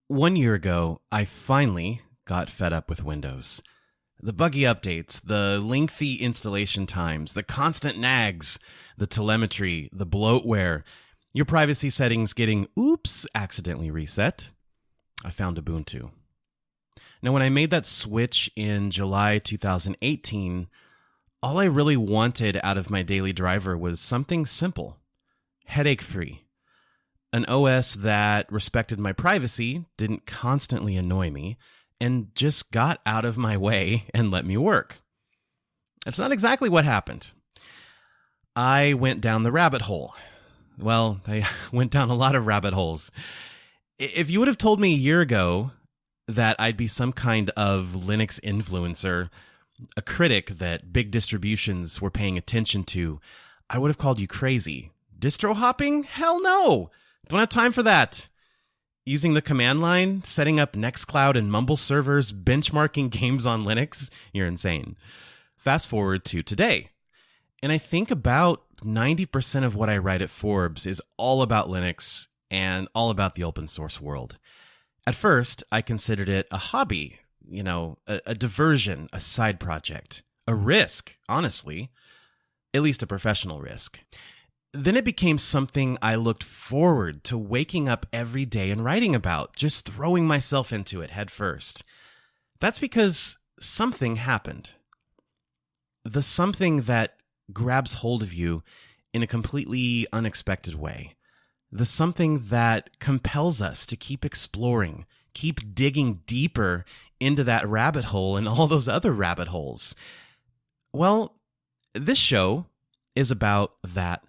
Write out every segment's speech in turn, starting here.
1 year ago, I finally got fed up with Windows. The buggy updates, the lengthy installation times, the constant nags, the telemetry, the bloatware, your privacy settings getting, accidentally reset. I found Ubuntu. Now, when I made that switch in July 2018, all I really wanted out of my daily driver was something simple, headache-free. An OS that respected my privacy, didn't constantly annoy me, and just got out of my way and let me work. That's not exactly what happened. I went down the rabbit hole. Well, I went down a lot of rabbit holes. If you would have told me a year ago that I'd be some kind of Linux influencer, a critic that big distributions were paying attention to, I would have called you crazy. Distro hopping? Hell no! Don't have time for that. Using the command line, setting up Nextcloud and Mumble servers, benchmarking games on Linux? You're insane. Fast forward to today. And I think about 90% of what I write at Forbes is all about Linux and all about the open source world. At first, I considered it a hobby, a diversion, a side project, a risk, honestly, at least a professional risk. Then it became something I looked forward to waking up every day and writing about, just throwing myself into it head first. That's because something happened. The something that grabs hold of you in a completely unexpected way. The something that compels us to keep exploring, keep digging deeper into that rabbit hole and all those other rabbit holes. Well, this show is about that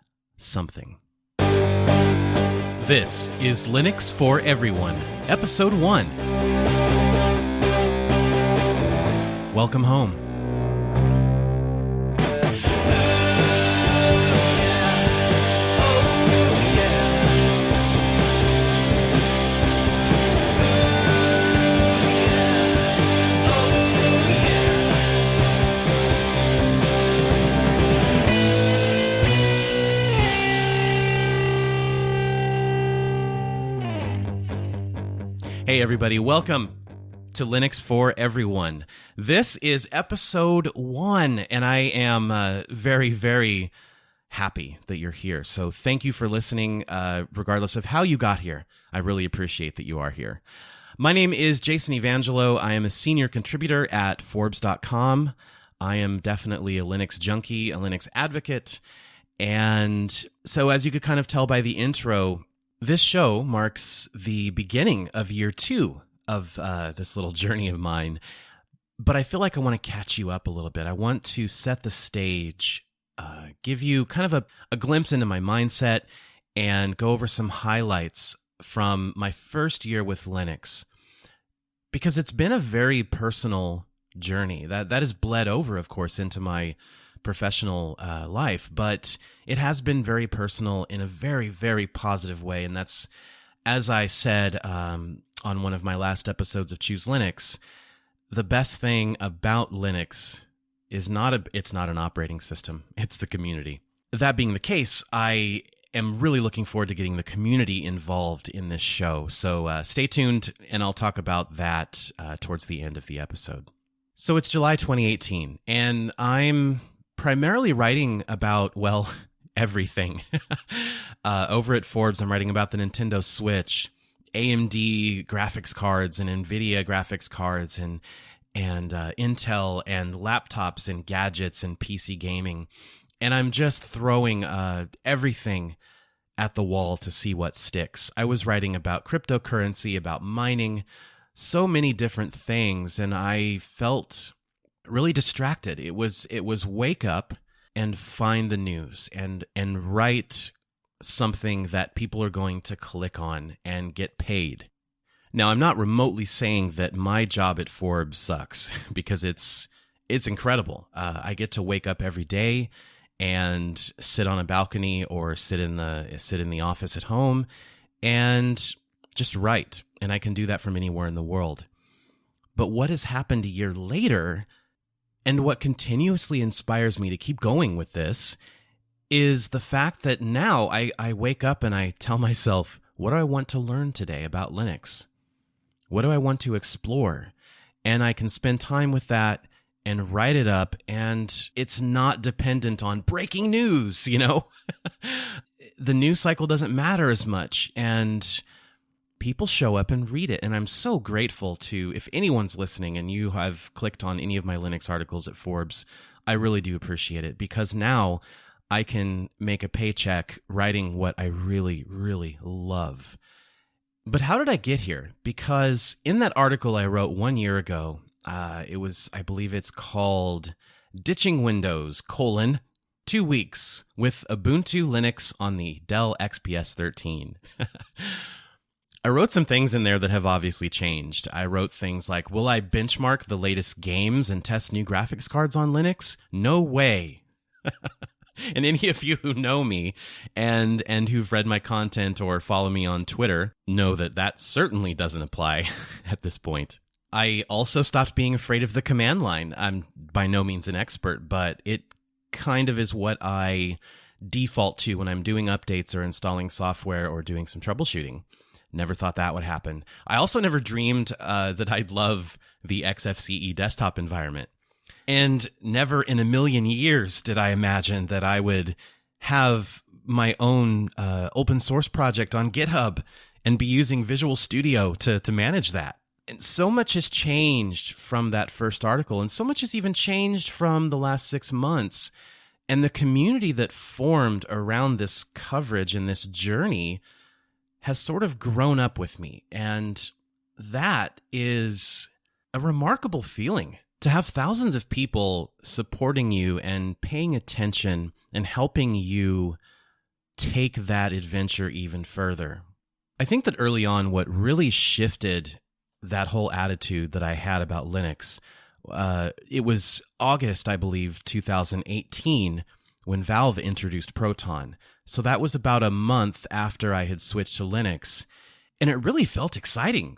something. This is Linux for Everyone, Episode 1. Welcome home. Hey everybody, welcome to Linux for Everyone. This is episode 1, and I am very, very happy that you're here. So thank you for listening, regardless of how you got here. I really appreciate that you are here. My name is Jason Evangelo. I am a senior contributor at Forbes.com. I am definitely a Linux junkie, a Linux advocate. And so as you could kind of tell by the intro, this show marks the beginning of year 2 of this little journey of mine, but I feel like I want to catch you up a little bit. I want to set the stage, give you kind of a glimpse into my mindset, and go over some highlights from my first year with Linux, because it's been a very personal journey. That has bled over, of course, into my professional life, but it has been very personal in a very, very positive way. And that's, as I said on one of my last episodes of Choose Linux, the best thing about Linux is it's not an operating system, it's the community. That being the case, I am really looking forward to getting the community involved in this show. So stay tuned, and I'll talk about that towards the end of the episode. So it's July 2018, and I'm primarily writing about, well, everything. Over at Forbes, I'm writing about the Nintendo Switch, AMD graphics cards and NVIDIA graphics cards, and Intel and laptops and gadgets and PC gaming. And I'm just throwing everything at the wall to see what sticks. I was writing about cryptocurrency, about mining, so many different things, and I felt really distracted. It was wake up and find the news and write something that people are going to click on and get paid. Now, I'm not remotely saying that my job at Forbes sucks, because it's incredible. I get to wake up every day and sit on a balcony or sit in the office at home and just write, and I can do that from anywhere in the world. But what has happened a year later, and what continuously inspires me to keep going with this, is the fact that now I wake up and I tell myself, what do I want to learn today about Linux? What do I want to explore? And I can spend time with that and write it up, and it's not dependent on breaking news, you know? The news cycle doesn't matter as much, and people show up and read it. And I'm so grateful to, if anyone's listening and you have clicked on any of my Linux articles at Forbes, I really do appreciate it, because now I can make a paycheck writing what I really, really love. But how did I get here? Because in that article I wrote 1 year ago, I believe it's called Ditching Windows, 2 weeks with Ubuntu Linux on the Dell XPS 13. I wrote some things in there that have obviously changed. I wrote things like, will I benchmark the latest games and test new graphics cards on Linux? No way. And any of you who know me and who've read my content or follow me on Twitter know that that certainly doesn't apply at this point. I also stopped being afraid of the command line. I'm by no means an expert, but it kind of is what I default to when I'm doing updates or installing software or doing some troubleshooting. Never thought that would happen. I also never dreamed that I'd love the XFCE desktop environment. And never in a million years did I imagine that I would have my own open source project on GitHub and be using Visual Studio to manage that. And so much has changed from that first article, and so much has even changed from the last 6 months. And the community that formed around this coverage and this journey has sort of grown up with me. And that is a remarkable feeling, to have thousands of people supporting you and paying attention and helping you take that adventure even further. I think that early on, what really shifted that whole attitude that I had about Linux, it was August, I believe, 2018, when Valve introduced Proton. So that was about a month after I had switched to Linux, and it really felt exciting.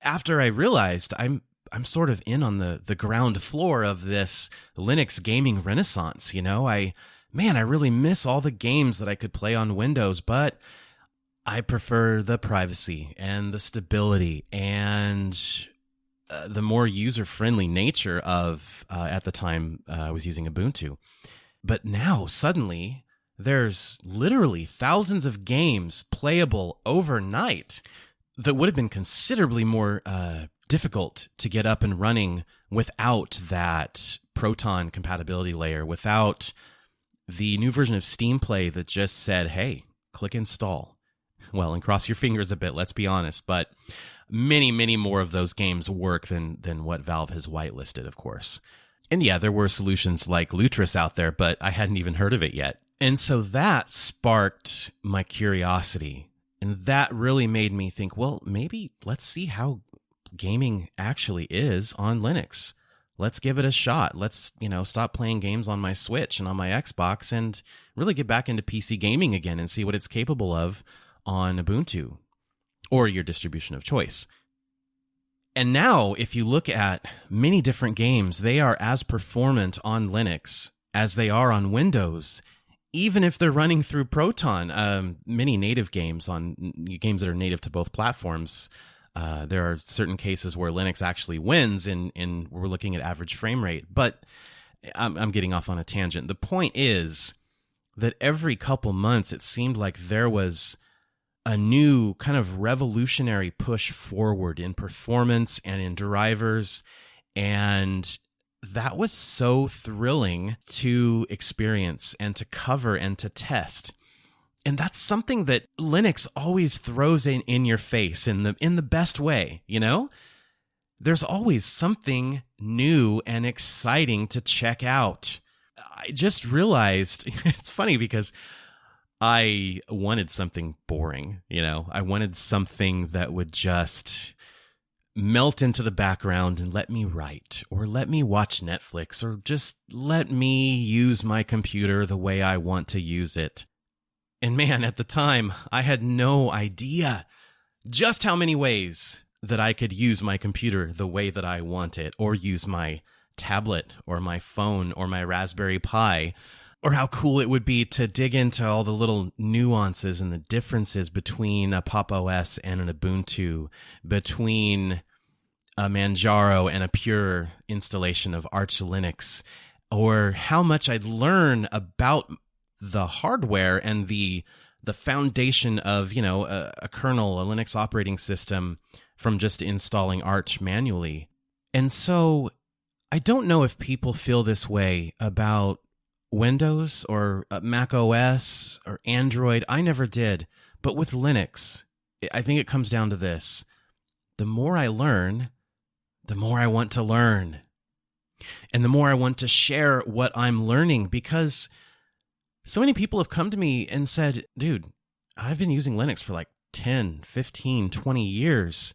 After I realized I'm sort of in on the ground floor of this Linux gaming renaissance, you know? I really miss all the games that I could play on Windows, but I prefer the privacy and the stability and the more user-friendly nature of, at the time, I was using Ubuntu. But now, suddenly, there's literally thousands of games playable overnight that would have been considerably more difficult to get up and running without that Proton compatibility layer, without the new version of Steam Play that just said, hey, click install. Well, and cross your fingers a bit, let's be honest, but many, many more of those games work than what Valve has whitelisted, of course. And yeah, there were solutions like Lutris out there, but I hadn't even heard of it yet. And so that sparked my curiosity. And that really made me think, well, maybe let's see how gaming actually is on Linux. Let's give it a shot. Let's, stop playing games on my Switch and on my Xbox and really get back into PC gaming again and see what it's capable of on Ubuntu or your distribution of choice. And now, if you look at many different games, they are as performant on Linux as they are on Windows, even if they're running through Proton. Many native games games that are native to both platforms, there are certain cases where Linux actually wins, and we're looking at average frame rate. But I'm getting off on a tangent. The point is that every couple months, it seemed like there was a new kind of revolutionary push forward in performance and in drivers. And that was so thrilling to experience and to cover and to test. And that's something that Linux always throws in your face in the best way, There's always something new and exciting to check out. I just realized, it's funny because I wanted something boring, I wanted something that would just melt into the background and let me write or let me watch Netflix or just let me use my computer the way I want to use it. And man, at the time, I had no idea just how many ways that I could use my computer the way that I want it, or use my tablet or my phone or my Raspberry Pi Or how cool it would be to dig into all the little nuances and the differences between a Pop! OS and an Ubuntu, between a Manjaro and a pure installation of Arch Linux, or how much I'd learn about the hardware and the foundation of, a kernel, a Linux operating system from just installing Arch manually. And so I don't know if people feel this way about Windows or Mac OS or Android. I never did. But with Linux, I think it comes down to this. The more I learn, the more I want to learn. And the more I want to share what I'm learning, because so many people have come to me and said, dude, I've been using Linux for like 10, 15, 20 years.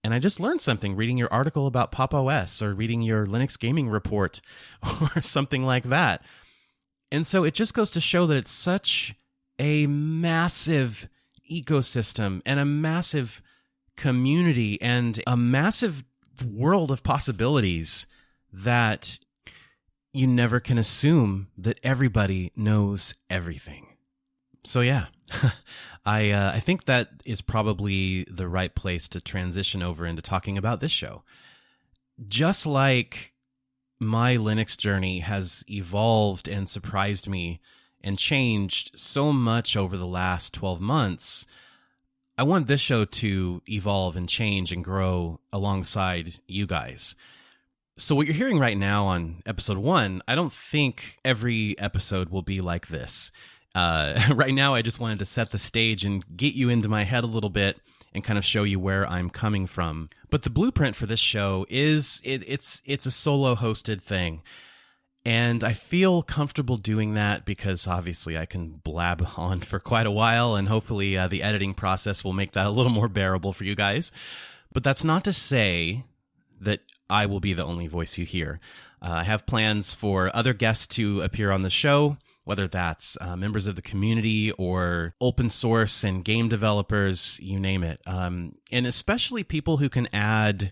And I just learned something reading your article about Pop! OS or reading your Linux gaming report or something like that. And so it just goes to show that it's such a massive ecosystem and a massive community and a massive world of possibilities that you never can assume that everybody knows everything. So yeah, I think that is probably the right place to transition over into talking about this show. Just like my Linux journey has evolved and surprised me and changed so much over the last 12 months, I want this show to evolve and change and grow alongside you guys. So what you're hearing right now on episode 1, I don't think every episode will be like this. Right now, I just wanted to set the stage and get you into my head a little bit and kind of show you where I'm coming from. But the blueprint for this show is it's a solo hosted thing. And I feel comfortable doing that because obviously I can blab on for quite a while, and hopefully the editing process will make that a little more bearable for you guys. But that's not to say that I will be the only voice you hear. I have plans for other guests to appear on the show, whether that's members of the community or open source and game developers, you name it. And especially people who can add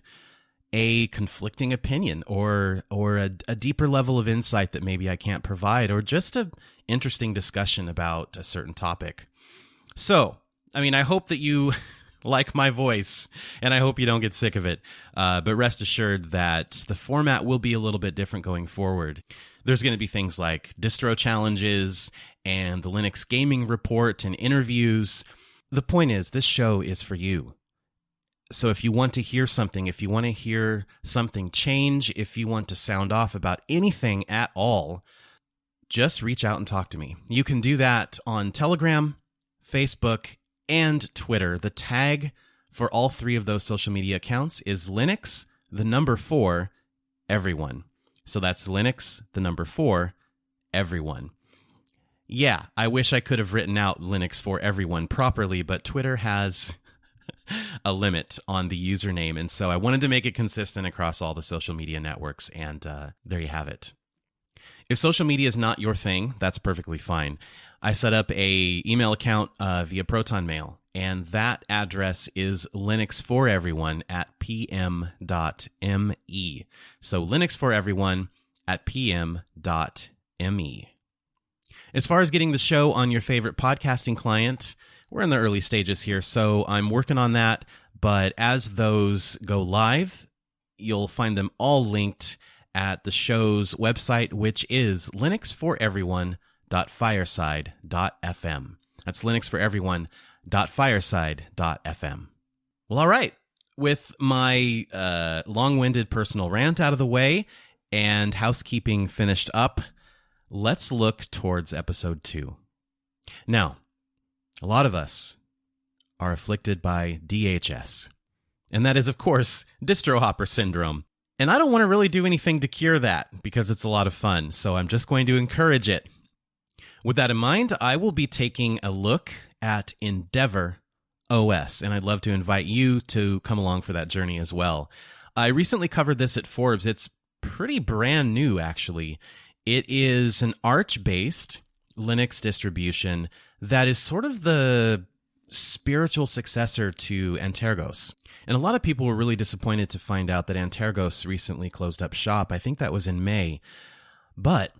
a conflicting opinion or a deeper level of insight that maybe I can't provide, or just an interesting discussion about a certain topic. So, I hope that you like my voice, and I hope you don't get sick of it. But rest assured that the format will be a little bit different going forward. There's going to be things like distro challenges and the Linux gaming report and interviews. The point is, this show is for you. So if you want to hear something, if you want to hear something change, if you want to sound off about anything at all, just reach out and talk to me. You can do that on Telegram, Facebook, and Twitter. The tag for all 3 of those social media accounts is Linux, 4, everyone. So that's Linux, 4, everyone. Yeah, I wish I could have written out Linux for everyone properly, but Twitter has a limit on the username, and so I wanted to make it consistent across all the social media networks, and there you have it. If social media is not your thing, that's perfectly fine. I set up a email account via Proton Mail, and that address is linuxforeveryone@pm.me. So linuxforeveryone@pm.me. As far as getting the show on your favorite podcasting client, we're in the early stages here, so I'm working on that. But as those go live, you'll find them all linked at the show's website, which is linuxforeveryone.fireside.fm. That's linuxforeveryone.fireside.fm. Well, all right. With my long-winded personal rant out of the way and housekeeping finished up, let's look towards episode 2. Now, a lot of us are afflicted by DHS, and that is, of course, distro hopper syndrome. And I don't want to really do anything to cure that because it's a lot of fun, so I'm just going to encourage it. With that in mind, I will be taking a look at Endeavour OS, and I'd love to invite you to come along for that journey as well. I recently covered this at Forbes. It's pretty brand new, actually. It is an Arch-based Linux distribution that is sort of the spiritual successor to Antergos. And a lot of people were really disappointed to find out that Antergos recently closed up shop. I think that was in May. But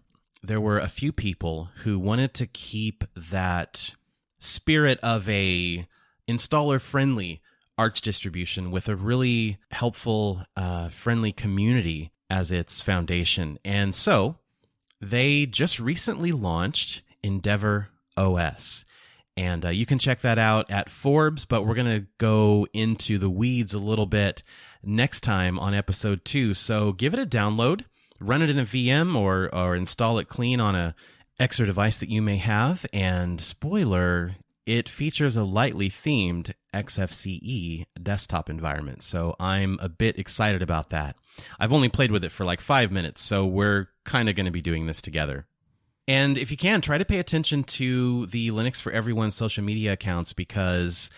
there were a few people who wanted to keep that spirit of a installer-friendly Arch distribution with a really helpful, friendly community as its foundation. And so they just recently launched Endeavour OS. And you can check that out at Forbes, but we're going to go into the weeds a little bit next time on episode 2. So give it a download, run it in a VM or install it clean on a extra device that you may have. And spoiler, it features a lightly themed XFCE desktop environment. So I'm a bit excited about that. I've only played with it for like 5 minutes, so we're kind of going to be doing this together. And if you can, try to pay attention to the Linux for Everyone social media accounts, because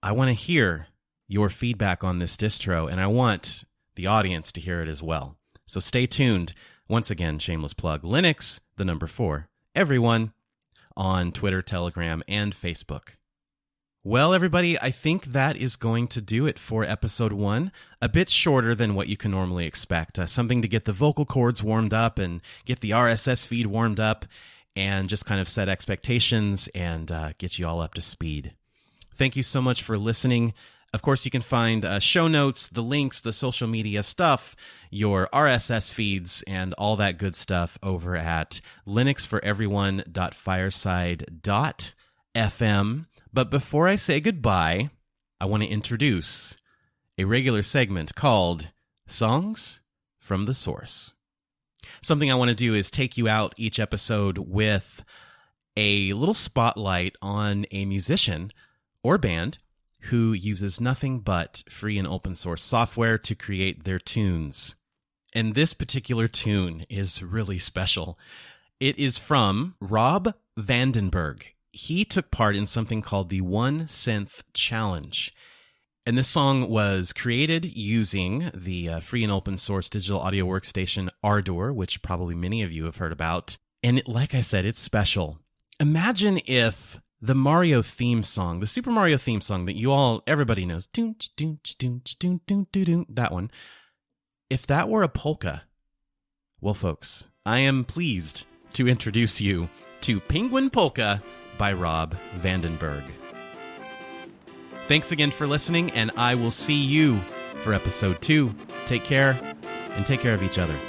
I want to hear your feedback on this distro, and I want the audience to hear it as well. So stay tuned. Once again, shameless plug, Linux, the number 4, Everyone, on Twitter, Telegram, and Facebook. Well, everybody, I think that is going to do it for episode 1. A bit shorter than what you can normally expect. Something to get the vocal cords warmed up and get the RSS feed warmed up and just kind of set expectations and get you all up to speed. Thank you so much for listening. Of course, you can find show notes, the links, the social media stuff, your RSS feeds, and all that good stuff over at linuxforeveryone.fireside.fm. But before I say goodbye, I want to introduce a regular segment called Songs from the Source. Something I want to do is take you out each episode with a little spotlight on a musician or band who uses nothing but free and open source software to create their tunes. And this particular tune is really special. It is from Rob Vandenberg. He took part in something called the 1 Synth Challenge. And this song was created using the free and open source digital audio workstation Ardour, which probably many of you have heard about. And like I said, it's special. Imagine if the Mario theme song, the Super Mario theme song that everybody knows, that one, if that were a polka. Well, folks, I am pleased to introduce you to Penguin Polka by Rob Vandenberg. Thanks again for listening, and I will see you for episode 2. Take care, and take care of each other.